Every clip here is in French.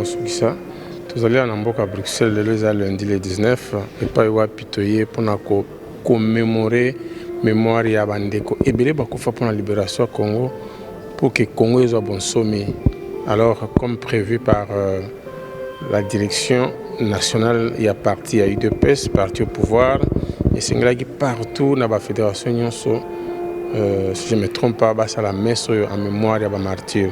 ça. Tous allés en Mboka à Bruxelles le lundi le 19 et pas eu à pitoyer pour commémorer mémoire ya bandeko et belé bakufa pour la libération du Congo pour que Congo soit bon sommet. Alors comme prévu par la direction nationale, il y a parti à UDPS, parti au pouvoir et c'est là qui partout dans la fédération si je ne me trompe pas, c'est la messe en mémoire ya ba martyrs.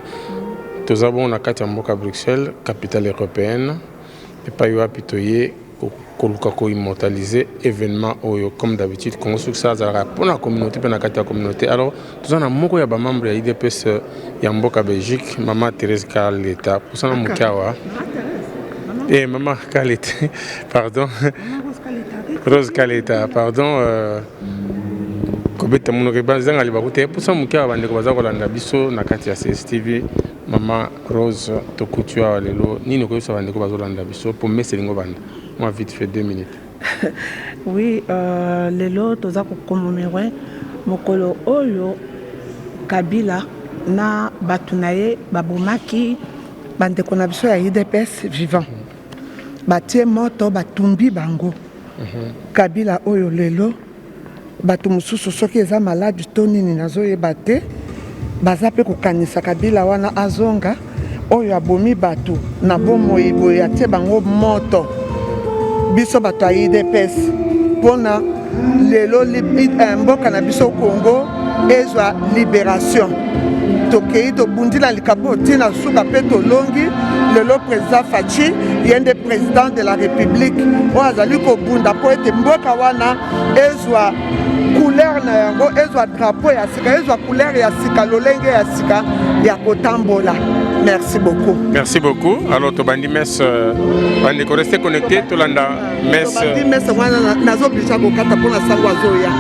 Tous avons na kati ya Mboka Bruxelles, capitale européenne, et pas eu à pitoyer pour immortaliser événement comme d'habitude Congo sur ça pour la communauté pour la communauté. Alors tous en amoko ya ba membre ya IDPS ya Mboka Belgique, maman Thérèse Kaleta, pour ça na mukawa. Et maman Kaleta, pardon. Rose Kaleta, pardon. Kobeta muno ke bazanga libakute pour ça mukawa bandeko bazakolanda biso na kati ya CSTV. Maman Rose Tokutua lelo nini ko so bandeko bazolanda biso pour meselingo banda. Moi vite fait 2 minutes. Oui, lelo toza ko commémorer mokolo oyo Kabila na batunaye babomaki bandeko na biso ya IDPS vivant. Batie moto batumbi bango. Kabila oyo lelo batu mususu soki eza malade to nini nazoyeba te. Baza pe kokanisa Kabila wana azonga oyo abomi batu na bomoi boye atie bango moto biso bato ya IDPS pona lelo mboka na biso Congo ezwa libération tokei tobundila likabo tina suka pe tolongi lelo président Fachi yende président de la République oyo azali kobunda po ete mboka wana ezwa couleur na yango ezwa drapeau ya sika ezwa couleur ya sika lolenge ya sika ya kotambola. Merci beaucoup. Merci beaucoup. Alors tobandi messe bandi ko rester connecté tolanda messe. Tobandi messe wana nazo bisa ko kata pona sangwa zoya.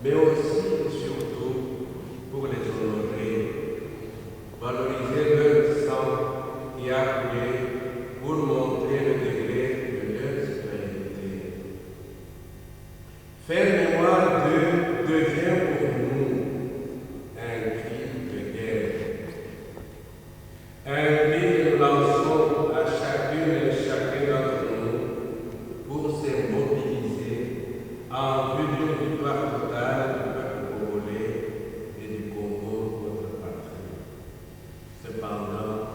mais aussi Faire mémoire d'eux devient pour nous un cri de guerre. Un cri que nous lançons à chacune et chacun d'entre nous pour se mobiliser en vue d'une victoire totale du peuple congolais et du Congo, notre patrie. Cependant,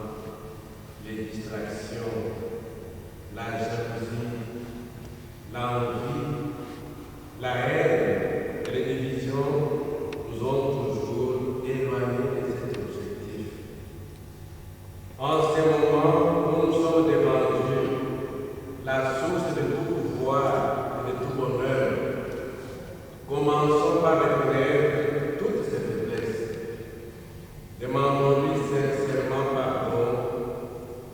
les distractions, la jalousie, l'envie, la haine et les divisions nous ont toujours éloignés de cet objectif. En ce moment où nous sommes devant Dieu, la source de tout pouvoir et de tout bonheur, commençons par reconnaître toutes ces faiblesses. Demandons-lui sincèrement pardon,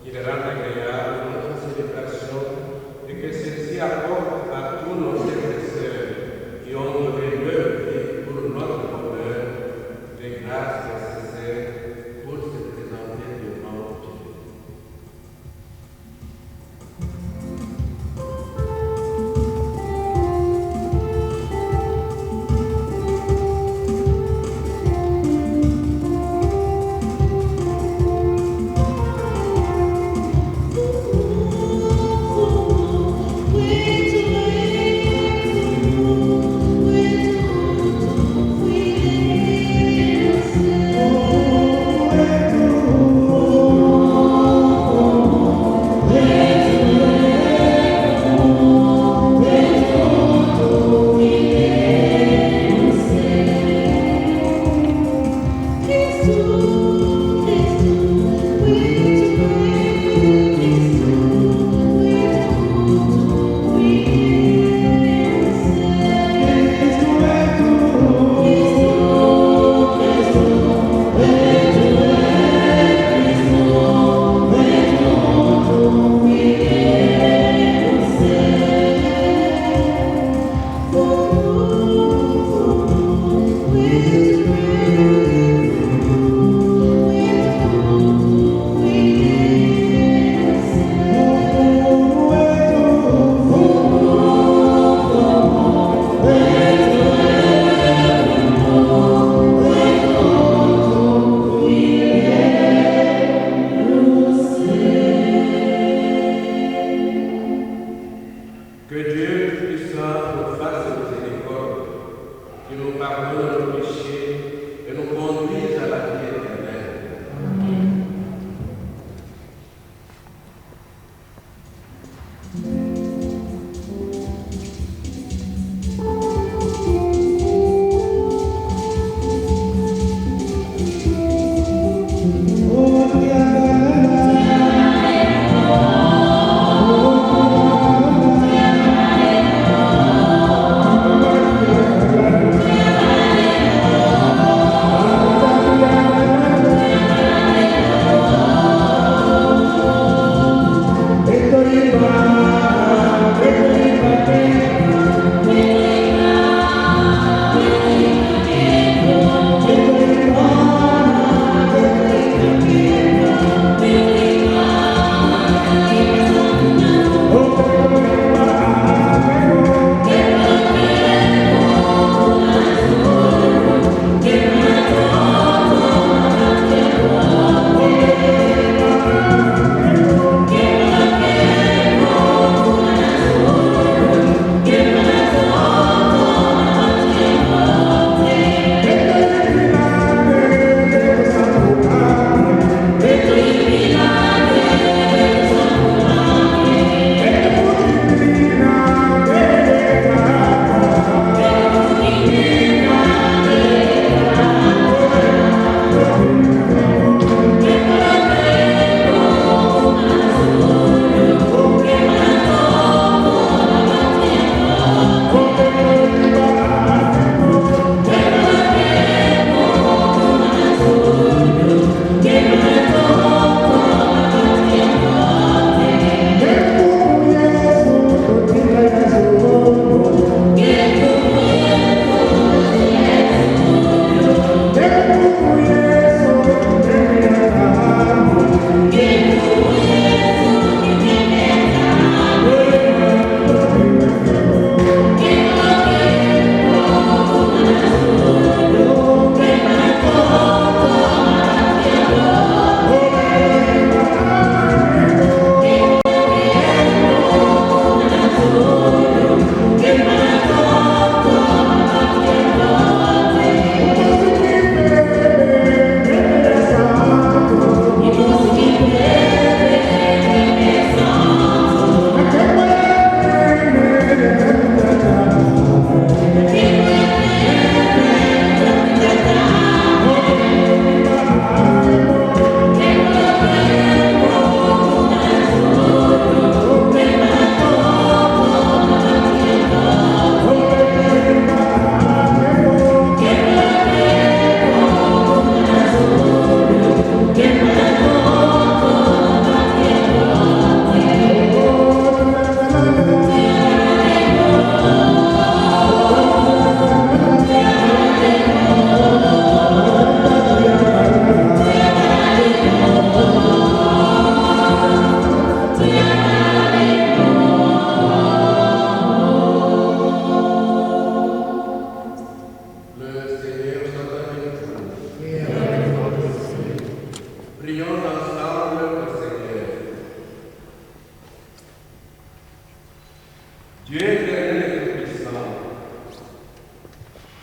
qu'il rende agréable notre célébration et que celle-ci apporte à tous nos frères et sœurs qui ont donné leur vie pour notre bonheur les grâces nécessaires pour se présenter devant Dieu.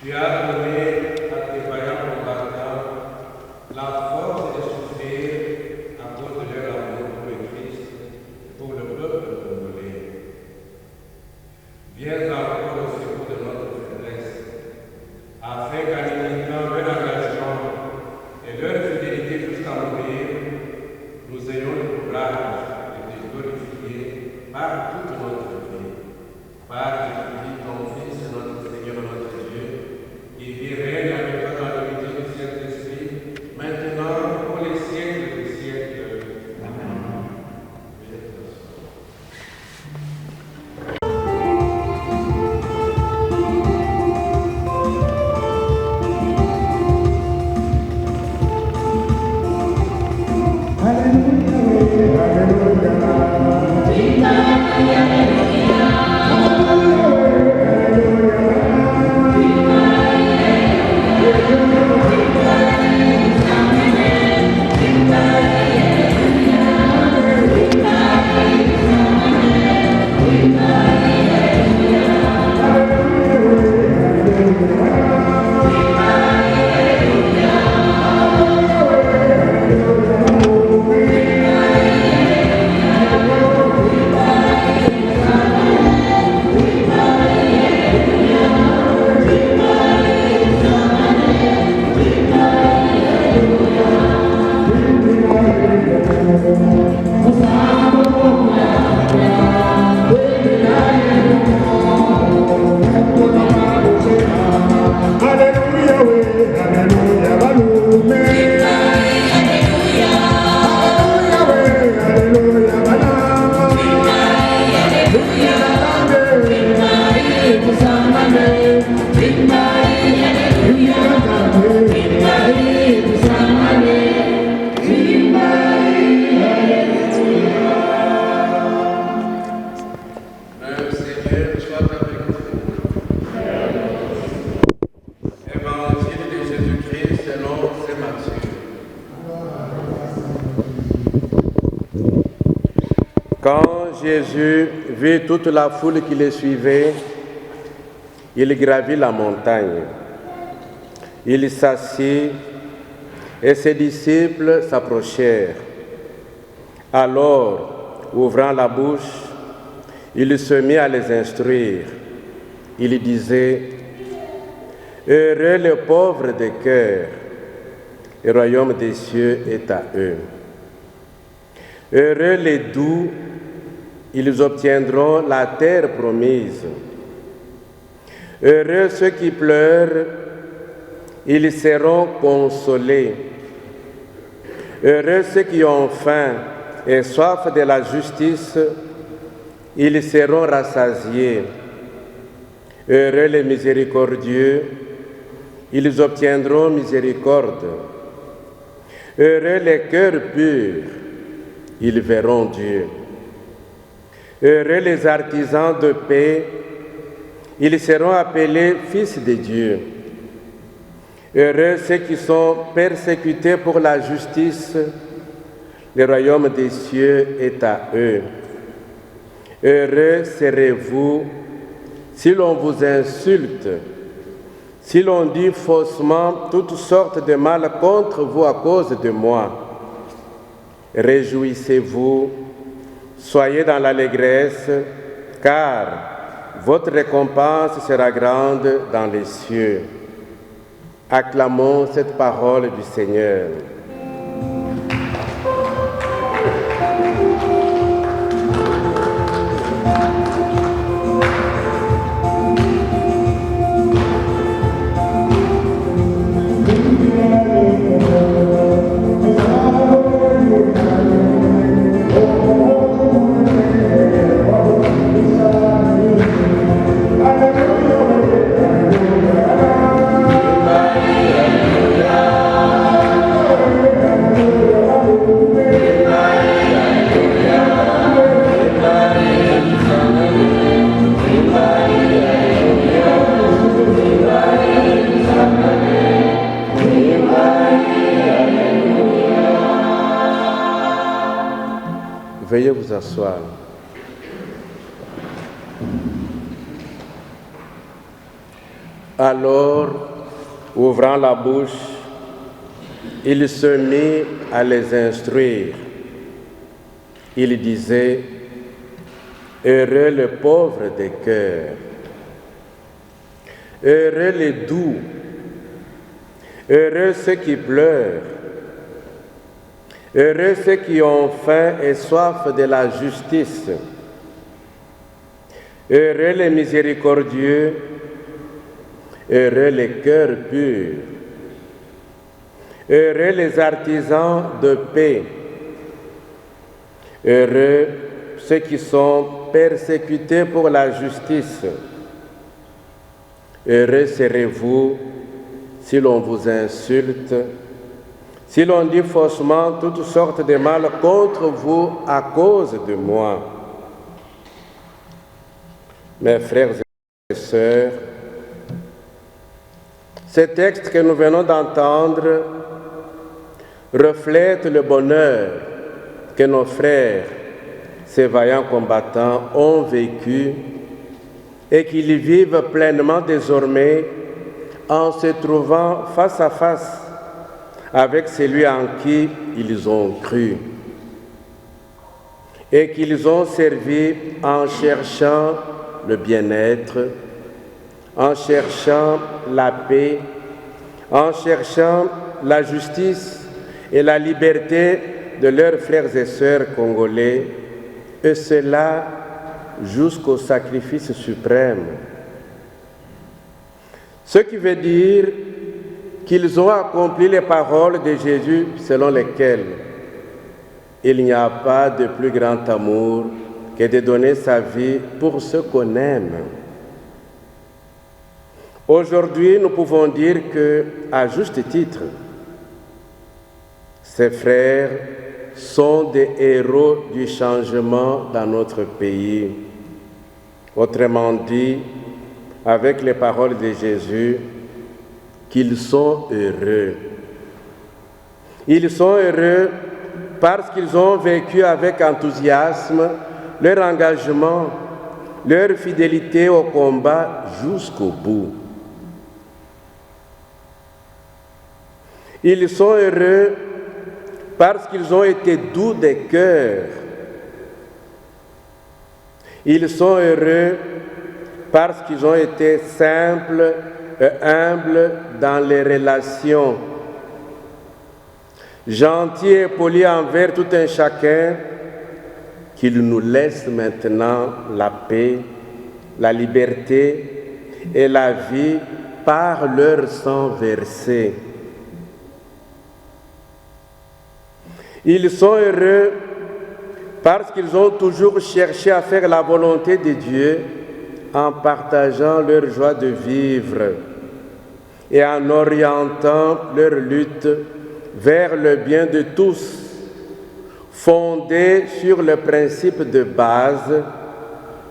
Tu as donné à tes vaillants combattants la force de souffrir à cause de leur amour pour le Christ et pour le peuple congolais. Viens encore au secours de notre faiblesse, afin qu'en imitant leur engagement et leur fidélité jusqu'à mourir, nous ayons le courage de te glorifier par toute notre vie. Par Jésus-Christ, ton Fils, notre Seigneur, notre Dieu, qui vit et règne avec toi dans l'unité du Saint-Esprit, maintenant pour les siècles des siècles. Amen. Quand Jésus vit toute la foule qui le suivait, il gravit la montagne. Il s'assit et ses disciples s'approchèrent. Alors, ouvrant la bouche, il se mit à les instruire. Il disait: Heureux les pauvres de cœur, le royaume des cieux est à eux. Heureux les doux, ils obtiendront la terre promise. Heureux ceux qui pleurent, ils seront consolés. Heureux ceux qui ont faim et soif de la justice, ils seront rassasiés. Heureux les miséricordieux, ils obtiendront miséricorde. Heureux les cœurs purs, ils verront Dieu. Heureux les artisans de paix, ils seront appelés fils de Dieu. Heureux ceux qui sont persécutés pour la justice, le royaume des cieux est à eux. Heureux serez-vous si l'on vous insulte, si l'on dit faussement toutes sortes de mal contre vous à cause de moi. Réjouissez-vous, soyez dans l'allégresse, car votre récompense sera grande dans les cieux. Acclamons cette parole du Seigneur. Veuillez vous asseoir. Alors, ouvrant la bouche, il se mit à les instruire. Il disait, « Heureux les pauvres de cœur, heureux les doux, heureux ceux qui pleurent, heureux ceux qui ont faim et soif de la justice, heureux les miséricordieux, heureux les cœurs purs, heureux les artisans de paix, heureux ceux qui sont persécutés pour la justice. Heureux serez-vous si l'on vous insulte, si l'on dit faussement toutes sortes de mal contre vous à cause de moi. Mes frères et sœurs, ce texte que nous venons d'entendre reflète le bonheur que nos frères, ces vaillants combattants, ont vécu et qu'ils vivent pleinement désormais en se trouvant face à face avec celui en qui ils ont cru et qu'ils ont servi en cherchant le bien-être, en cherchant la paix, en cherchant la justice et la liberté de leurs frères et sœurs congolais, et cela jusqu'au sacrifice suprême. Ce qui veut dire qu'ils ont accompli les paroles de Jésus selon lesquelles il n'y a pas de plus grand amour que de donner sa vie pour ceux qu'on aime. Aujourd'hui, nous pouvons dire que, à juste titre, ces frères sont des héros du changement dans notre pays. Autrement dit, avec les paroles de Jésus, qu'ils sont heureux. Ils sont heureux parce qu'ils ont vécu avec enthousiasme leur engagement, leur fidélité au combat jusqu'au bout. Ils sont heureux parce qu'ils ont été doux de cœur. Ils sont heureux parce qu'ils ont été simples et humbles dans les relations, gentils et polis envers tout un chacun, qu'ils nous laissent maintenant la paix, la liberté et la vie par leur sang versé. Ils sont heureux parce qu'ils ont toujours cherché à faire la volonté de Dieu en partageant leur joie de vivre et en orientant leur lutte vers le bien de tous, fondée sur le principe de base,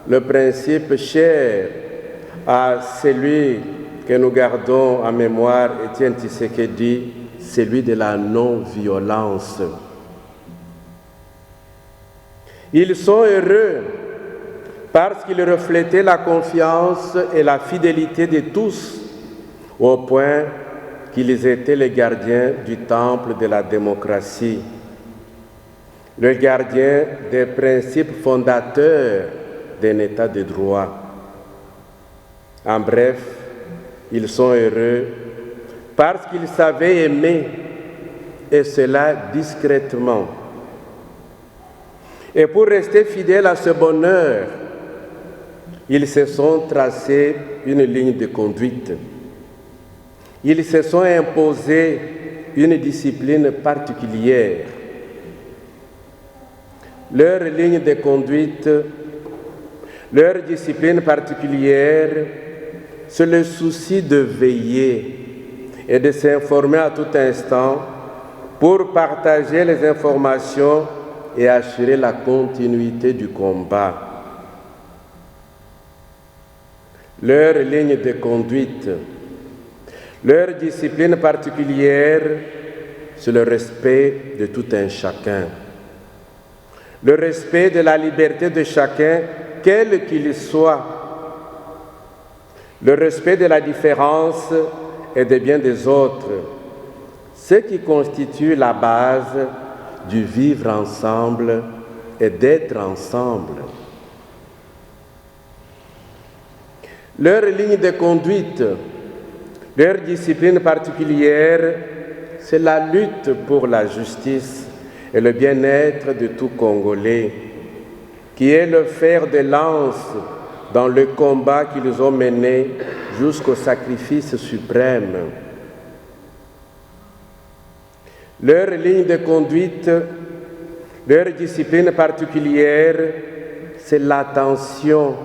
le principe cher à celui que nous gardons en mémoire, Étienne Tshisekedi, celui de la non-violence. Ils sont heureux parce qu'ils reflétaient la confiance et la fidélité de tous, au point qu'ils étaient les gardiens du temple de la démocratie, les gardiens des principes fondateurs d'un État de droit. En bref, ils sont heureux parce qu'ils savaient aimer, et cela discrètement. Et pour rester fidèles à ce bonheur, ils se sont tracés une ligne de conduite. Ils se sont imposés une discipline particulière. Leur ligne de conduite, leur discipline particulière, c'est le souci de veiller et de s'informer à tout instant pour partager les informations et assurer la continuité du combat. Leur ligne de conduite, leur discipline particulière, c'est le respect de tout un chacun. Le respect de la liberté de chacun, quel qu'il soit. le respect de la différence et des biens des autres, ce qui constitue la base du vivre ensemble et d'être ensemble. Leur ligne de conduite, leur discipline particulière, c'est la lutte pour la justice et le bien-être de tout Congolais, qui est le fer de lance dans le combat qu'ils ont mené jusqu'au sacrifice suprême. Leur ligne de conduite, leur discipline particulière, c'est l'attention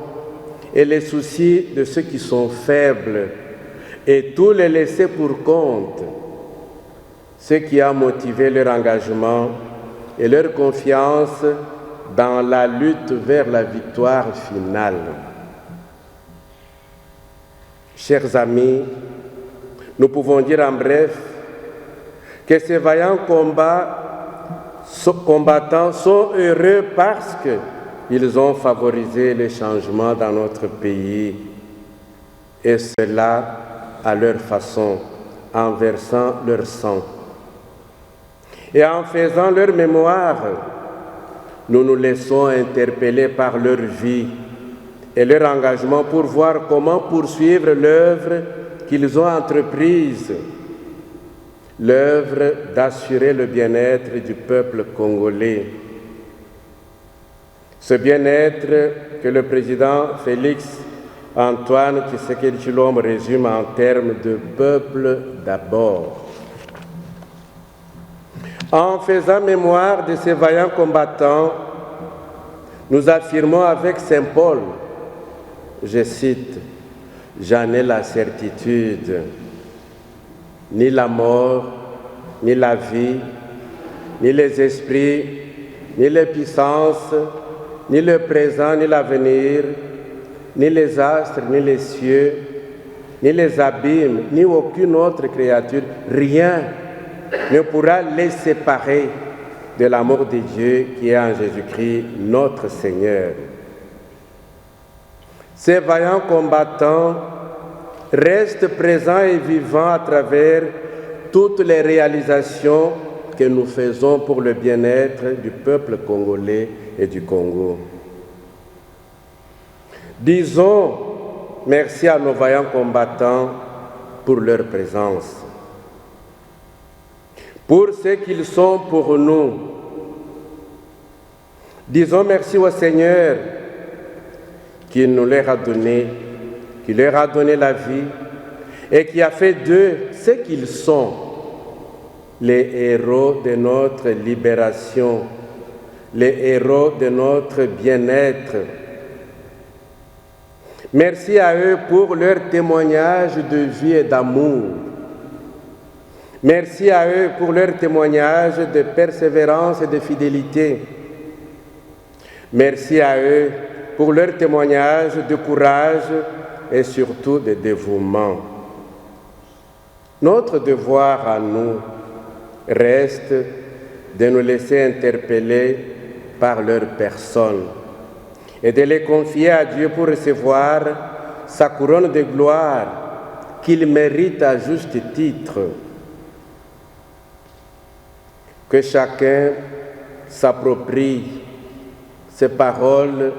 et les soucis de ceux qui sont faibles et tout les laisser pour compte, ce qui a motivé leur engagement et leur confiance dans la lutte vers la victoire finale. Chers amis, nous pouvons dire en bref que ces vaillants combattants sont heureux parce qu'ils ont favorisé les changements dans notre pays, et cela à leur façon, en versant leur sang. Et en faisant leur mémoire, nous nous laissons interpeller par leur vie et leur engagement pour voir comment poursuivre l'œuvre qu'ils ont entreprise, l'œuvre d'assurer le bien-être du peuple congolais. Ce bien-être que le président Félix Antoine Tshisekedi Tshilombo résume en termes de peuple d'abord. En faisant mémoire de ces vaillants combattants, nous affirmons avec Saint Paul, je cite, « J'en ai la certitude, ni la mort, ni la vie, ni les esprits, ni les puissances, ni le présent, ni l'avenir, ni les astres, ni les cieux, ni les abîmes, ni aucune autre créature, rien ne pourra les séparer de l'amour de Dieu qui est en Jésus-Christ, notre Seigneur. » Ces vaillants combattants restent présents et vivants à travers toutes les réalisations que nous faisons pour le bien-être du peuple congolais et du Congo. Disons merci à nos vaillants combattants pour leur présence, pour ce qu'ils sont pour nous. Disons merci au Seigneur qui nous leur a donné, qui leur a donné la vie et qui a fait d'eux ce qu'ils sont, les héros de notre libération, les héros de notre bien-être. Merci à eux pour leur témoignage de vie et d'amour. Merci à eux pour leur témoignage de persévérance et de fidélité. Merci à eux pour leur témoignage de courage et surtout de dévouement. Notre devoir à nous reste de nous laisser interpeller par leur personne et de les confier à Dieu pour recevoir sa couronne de gloire qu'il mérite à juste titre. Que chacun s'approprie ces paroles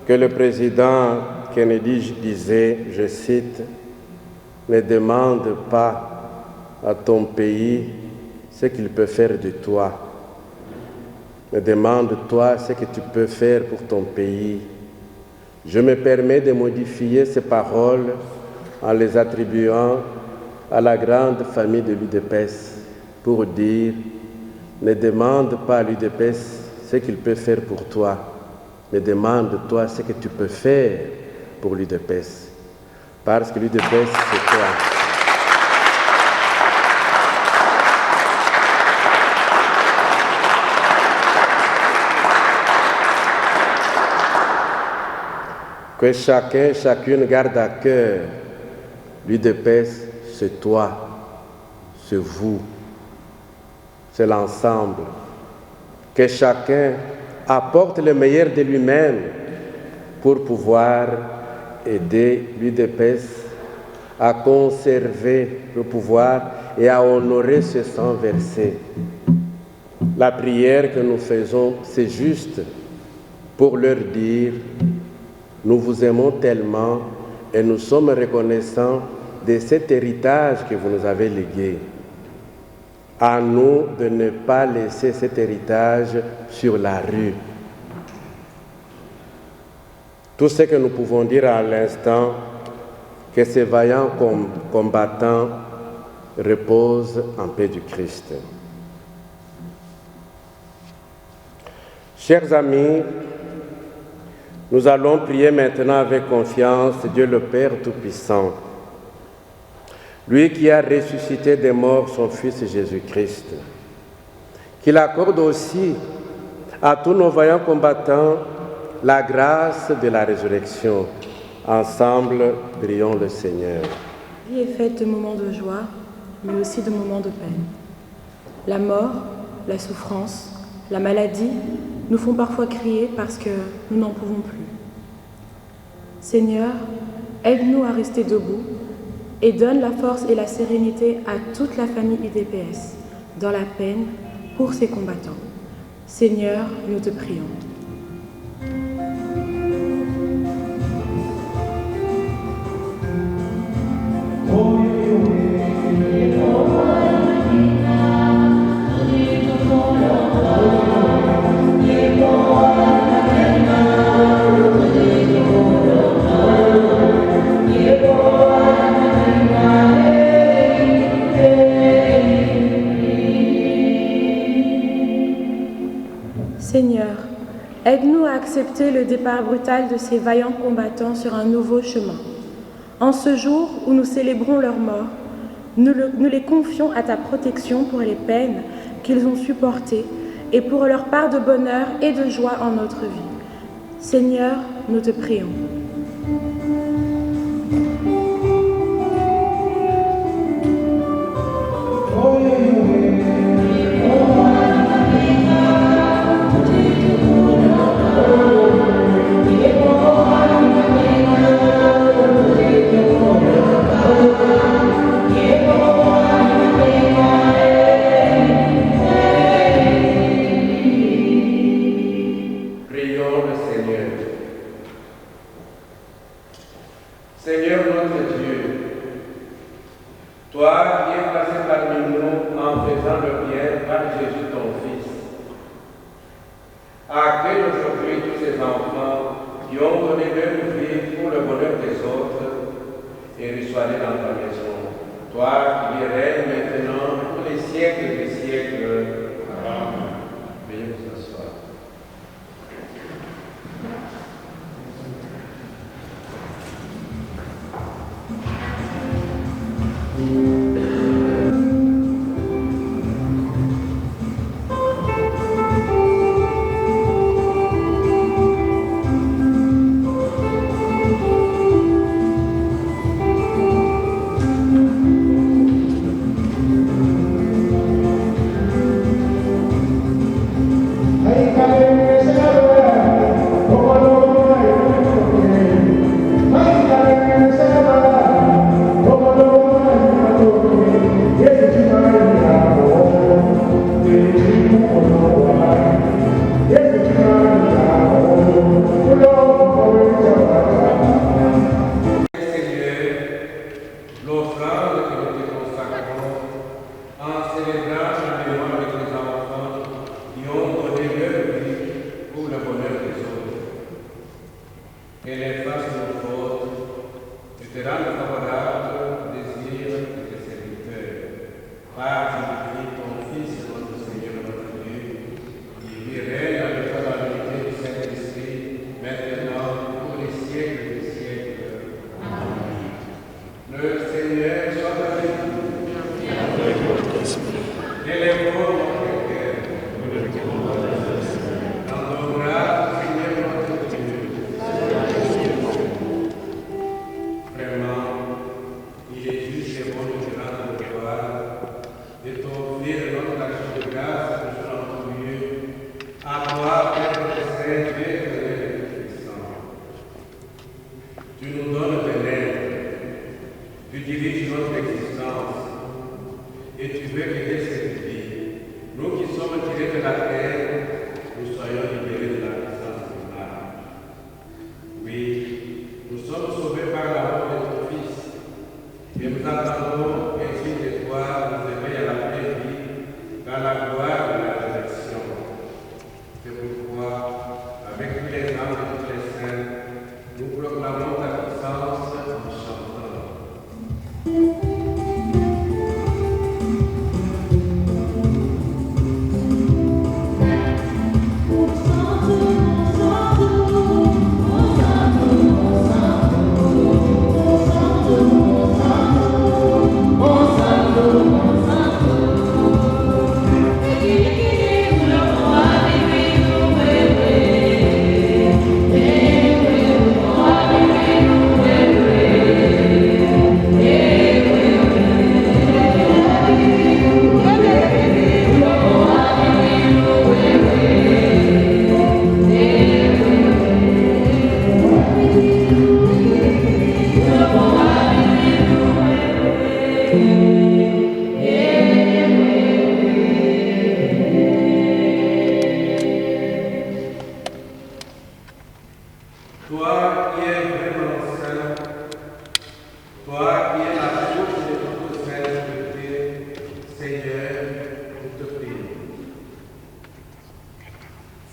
que le président Kennedy disait, je cite, « Ne demande pas à ton pays ce qu'il peut faire de toi. Mais demande-toi ce que tu peux faire pour ton pays. » Je me permets de modifier ces paroles en les attribuant à la grande famille de l'UDPS pour dire « Ne demande pas à l'UDPS ce qu'il peut faire pour toi, mais demande-toi ce que tu peux faire pour l'UDPS. » Parce que l'UDPS, c'est toi. Que chacun, chacune garde à cœur, l'UDPS, c'est toi, c'est vous, c'est l'ensemble. Que chacun apporte le meilleur de lui-même pour pouvoir aider l'UDPS à conserver le pouvoir et à honorer ce sang versé. La prière que nous faisons, c'est juste pour leur dire « Nous vous aimons tellement et nous sommes reconnaissants de cet héritage que vous nous avez légué. À nous de ne pas laisser cet héritage sur la rue. » Tout ce que nous pouvons dire à l'instant, que ces vaillants combattants reposent en paix du Christ. Chers amis, nous allons prier maintenant avec confiance Dieu le Père Tout-Puissant, lui qui a ressuscité des morts son Fils Jésus-Christ, qu'il accorde aussi à tous nos vaillants combattants la grâce de la résurrection. Ensemble, prions le Seigneur. La vie est faite de moments de joie, mais aussi de moments de peine. La mort, la souffrance, la maladie nous font parfois crier parce que nous n'en pouvons plus. Seigneur, aide-nous à rester debout et donne la force et la sérénité à toute la famille UDPS dans la peine pour ces combattants. Seigneur, nous te prions. Seigneur, aide-nous à accepter le départ brutal de ces vaillants combattants sur un nouveau chemin. En ce jour où nous célébrons leur mort, nous les confions à ta protection pour les peines qu'ils ont supportées et pour leur part de bonheur et de joie en notre vie. Seigneur, nous te prions. Seigneur notre Dieu, toi qui es passé parmi nous en faisant le bien par Jésus ton Fils, accueille aujourd'hui tous ces enfants qui ont donné leur vie pour le bonheur des autres et reçois-les dans ta maison. Toi qui règnes maintenant pour les siècles des siècles. Amen. Veuillez vous asseoir. Tu nous donnes diriges notre existence et tu veux que dès cette vie, nous qui sommes tirés de la terre, nous soyons libérés de la puissance du mal. Oui, nous sommes sauvés par l'amour de ton Fils et nous attendons ainsi de toi nous éveiller à la vraie vie dans la gloire de la résurrection. C'est pourquoi, avec tous les âmes et tous les saints, nous proclamons ta puissance en chantant. Toi qui es vraiment saint, toi qui es la source de toute sainteté, Seigneur, nous te prions.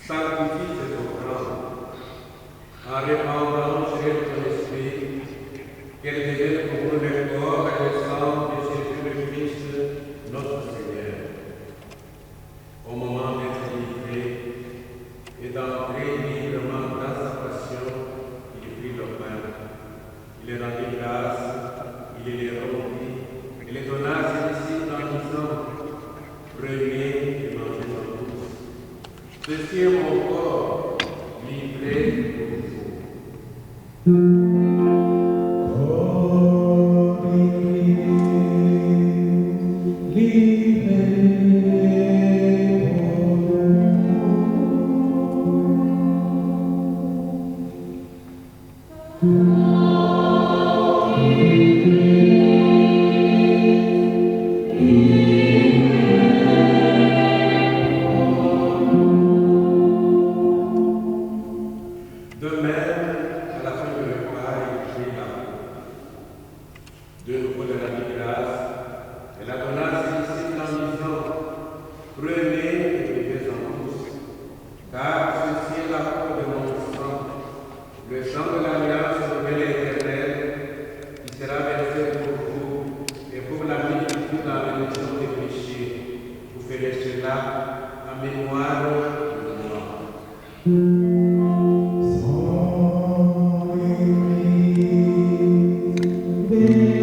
Sanctifie ces offrandes en répandant chez ton esprit qu'elles deviennent pour nous le corps et le sang de Jésus le Christ, notre Seigneur. Au moment d'être livré et d'entrer librement dans sa passion, il prit le pain, il les rendit grâce, il les rompit, il les donna à ses disciples en disant, prenez et mangez-en tous. Ceci est mon corps, livré pour vous. De même, à la fin du repas, il prit la coupe. De nouveau, il rendit grâce et la donna à ses disciples en disant, prenez et buvez-en tous, car ceci est la coupe de mon sang, le sang de l'alliance nouvelle et éternelle, qui sera versé pour vous et pour la multitude dans la rémission des péchés. Vous ferez cela en mémoire de moi. Amen.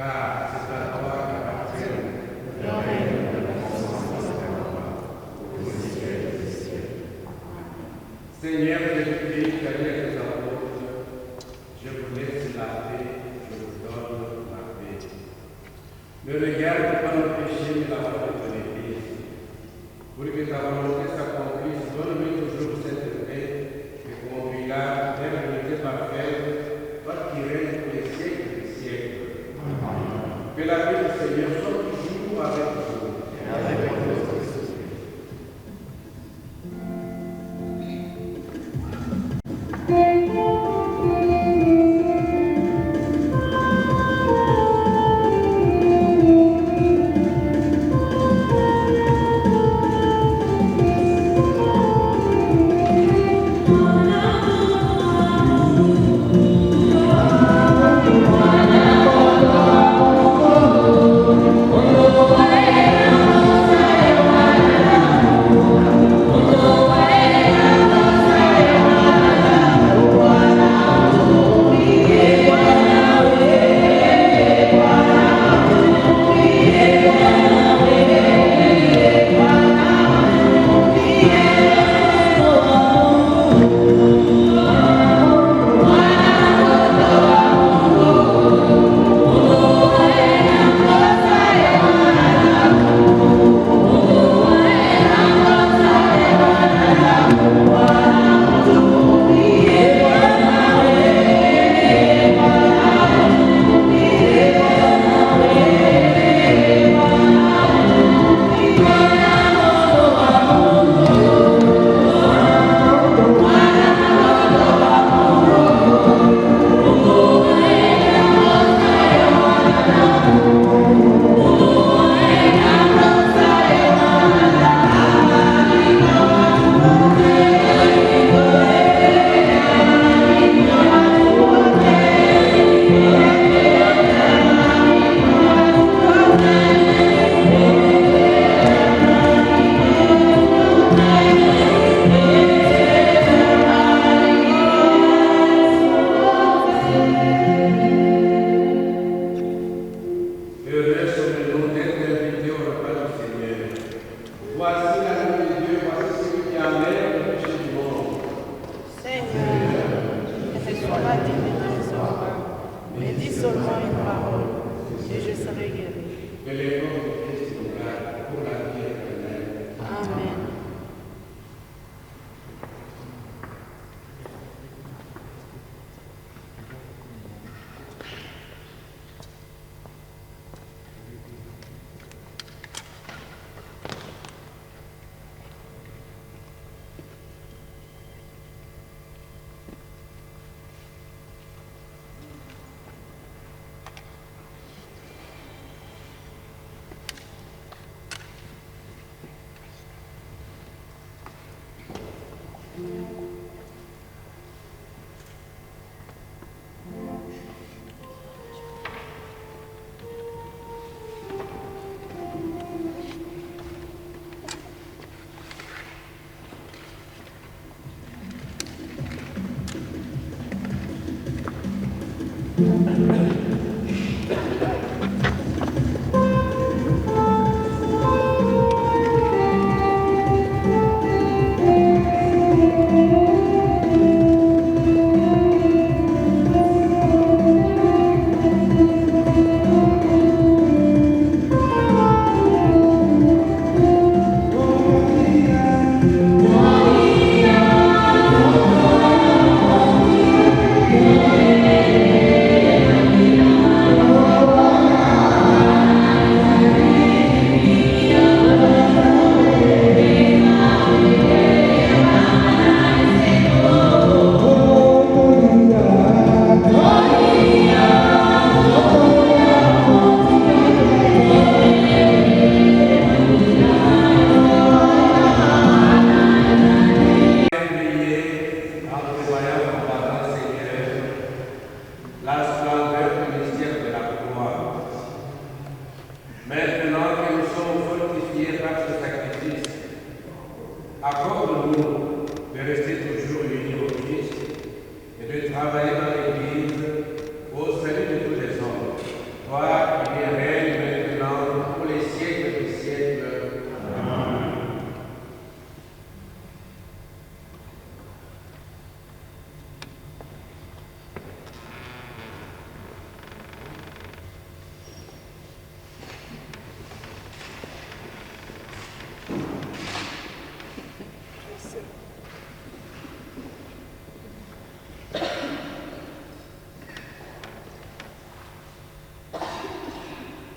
car c'est à toi qu'appartient le règne de la puissance et la gloire, au ciel des cieux. Seigneur Jésus-Christ, qui a dit à tes apôtres, je vous laisse la paix, je vous donne la paix. Ne regarde pas nos péchés, mais la volonté de l'Église. Pour que ta volonté s'accomplisse, donne-lui toujours cette paix et conduis-la vers l'unité parfaite, toi qui règnes pour les siècles des siècles. Amen. Que la paix du Seigneur soit toujours avec vous. Et avec votre esprit. Oh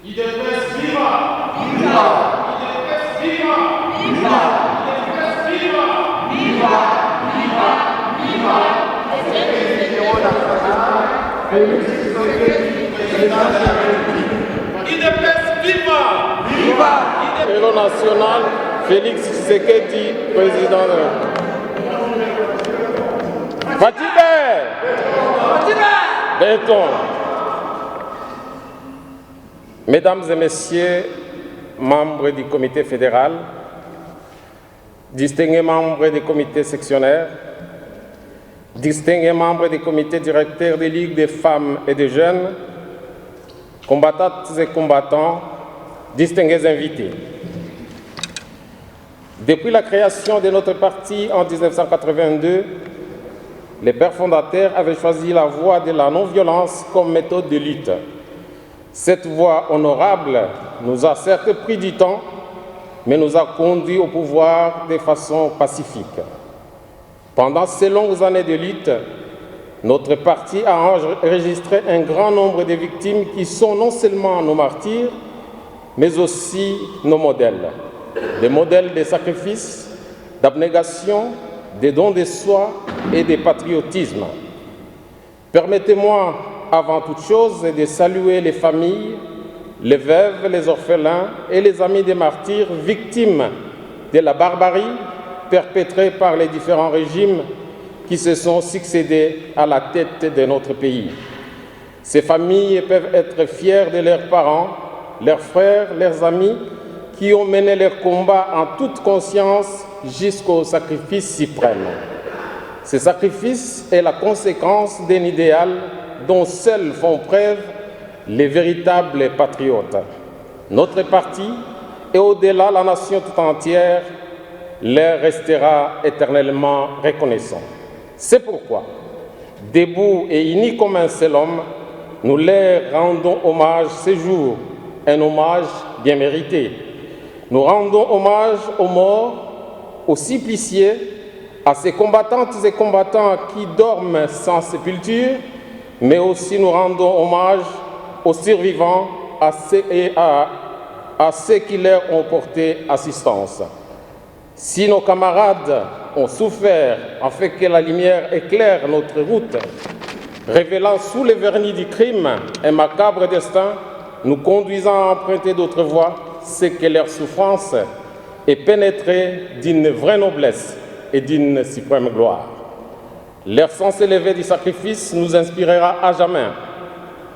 IDPS viva! Viva! IDPS viva! Viva! IDPS viva! Viva! Viva! Viva! IDPS viva! Viva! Héros national, Félix Tshisekedi, président de la Béton. Mesdames et messieurs, membres du comité fédéral, distingués membres des comités sectionnaires, distingués membres des comités directeurs des ligues des femmes et des jeunes, combattantes et combattants, distingués invités. Depuis la création de notre parti en 1982, les pères fondateurs avaient choisi la voie de la non-violence comme méthode de lutte. Cette voie honorable nous a certes pris du temps, mais nous a conduits au pouvoir de façon pacifique. Pendant ces longues années de lutte, notre parti a enregistré un grand nombre de victimes qui sont non seulement nos martyrs, mais aussi nos modèles. Des modèles de sacrifice, d'abnégation, des dons de soi et de patriotisme. Permettez-moi, avant toute chose, de saluer les familles, les veuves, les orphelins et les amis des martyrs victimes de la barbarie perpétrée par les différents régimes qui se sont succédés à la tête de notre pays. Ces familles peuvent être fières de leurs parents, leurs frères, leurs amis, qui ont mené leur combat en toute conscience jusqu'au sacrifice suprême. Ce sacrifice est la conséquence d'un idéal dont seuls font preuve les véritables patriotes. Notre parti et au-delà la nation tout entière leur restera éternellement reconnaissant. C'est pourquoi, debout et unis comme un seul homme, nous leur rendons hommage ce jour, un hommage bien mérité. Nous rendons hommage aux morts, aux suppliciés, à ces combattantes et combattants qui dorment sans sépulture, mais aussi nous rendons hommage aux survivants, à ceux qui leur ont porté assistance. Si nos camarades ont souffert afin que la lumière éclaire notre route, révélant sous le vernis du crime un macabre destin, nous conduisant à emprunter d'autres voies, c'est que leur souffrance est pénétrée d'une vraie noblesse et d'une suprême gloire. Leur sens élevé du sacrifice nous inspirera à jamais,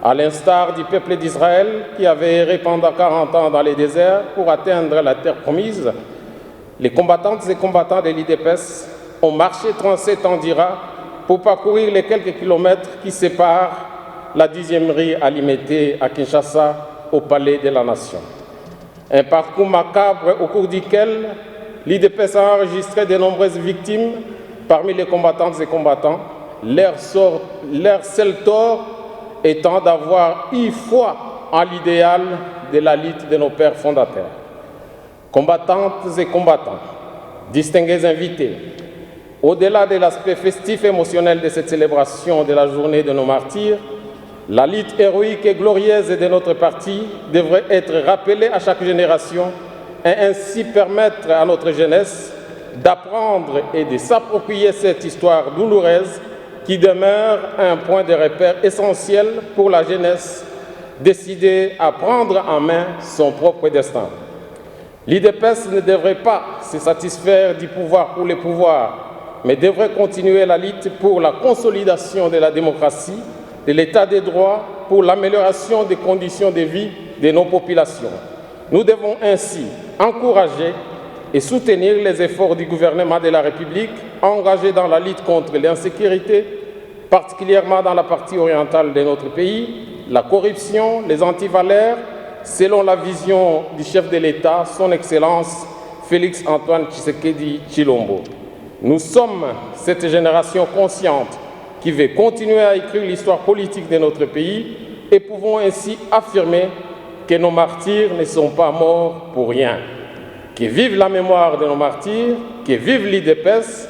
à l'instar du peuple d'Israël qui avait erré pendant 40 ans dans les déserts pour atteindre la terre promise. Les combattantes et combattants de l'IDPS ont marché 37 ans d'Ira pour parcourir les quelques kilomètres qui séparent la 10e rue à Limete à Kinshasa au Palais de la Nation. Un parcours macabre au cours duquel l'IDPS a enregistré de nombreuses victimes parmi les combattantes et combattants, leur seul tort étant d'avoir eu foi en l'idéal de la lutte de nos pères fondateurs. Combattantes et combattants, distingués invités, au-delà de l'aspect festif et émotionnel de cette célébration de la journée de nos martyrs, la lutte héroïque et glorieuse de notre parti devrait être rappelée à chaque génération et ainsi permettre à notre jeunesse d'apprendre et de s'approprier cette histoire douloureuse qui demeure un point de repère essentiel pour la jeunesse décidée à prendre en main son propre destin. L'IDPS ne devrait pas se satisfaire du pouvoir pour le pouvoir, mais devrait continuer la lutte pour la consolidation de la démocratie, de l'état des droits, pour l'amélioration des conditions de vie de nos populations. Nous devons ainsi encourager et soutenir les efforts du gouvernement de la République engagé dans la lutte contre l'insécurité, particulièrement dans la partie orientale de notre pays, la corruption, les antivaleurs, selon la vision du chef de l'État, son Excellence Félix Antoine Tshisekedi Tshilombo. Nous sommes cette génération consciente qui veut continuer à écrire l'histoire politique de notre pays et pouvons ainsi affirmer que nos martyrs ne sont pas morts pour rien. Que vive la mémoire de nos martyrs, que vive l'IDPS,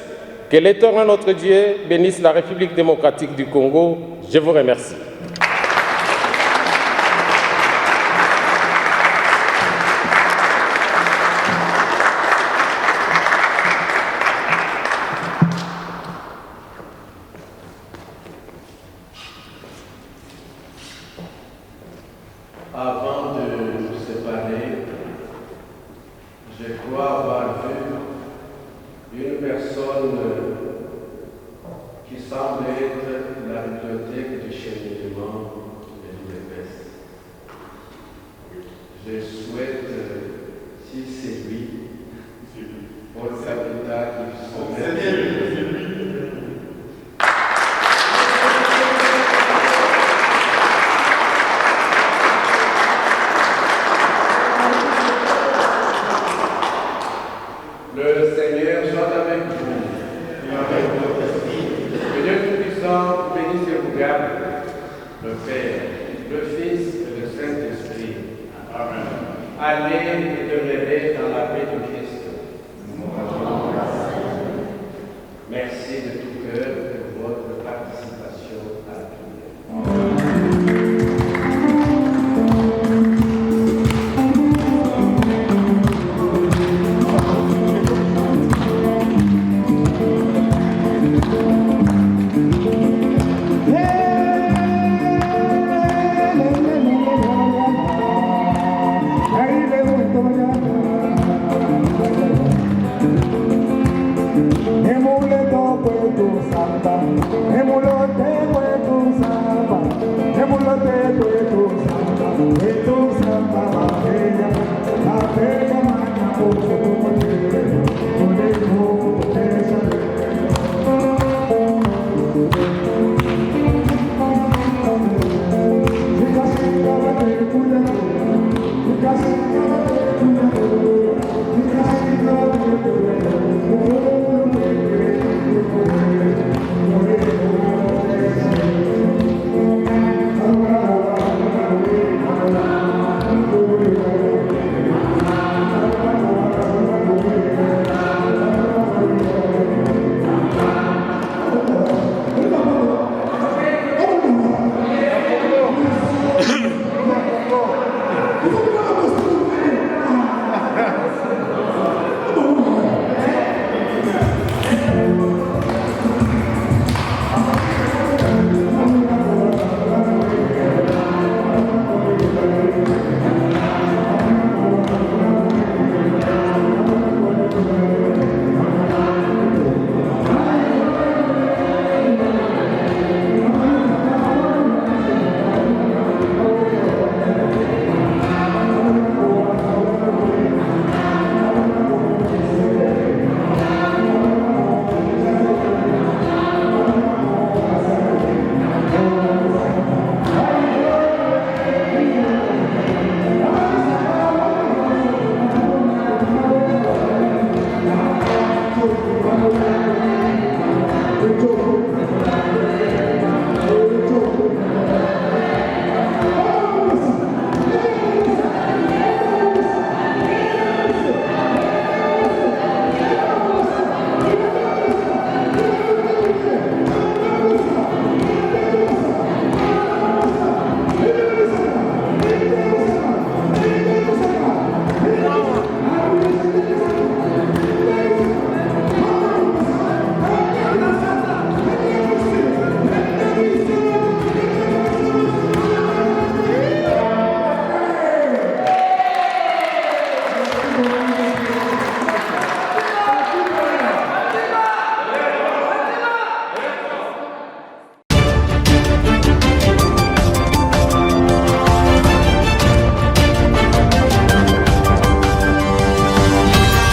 que l'Éternel notre Dieu bénisse la République démocratique du Congo. Je vous remercie. avant de nous séparer, je crois avoir vu une personne qui semble être la bibliothèque du cheminement de l'UDPS. Je souhaite, si c'est lui, pour le capital qui sont Le Seigneur soit avec vous. Que Dieu Tout-Puissant bénisse et vous garde, le Père, le Fils et le Saint-Esprit. Amen. Allez et demeurez dans la paix de Christ. Merci de tout cœur pour votre participation à la prière.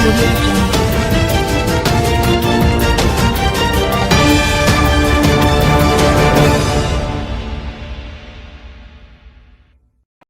Thank you.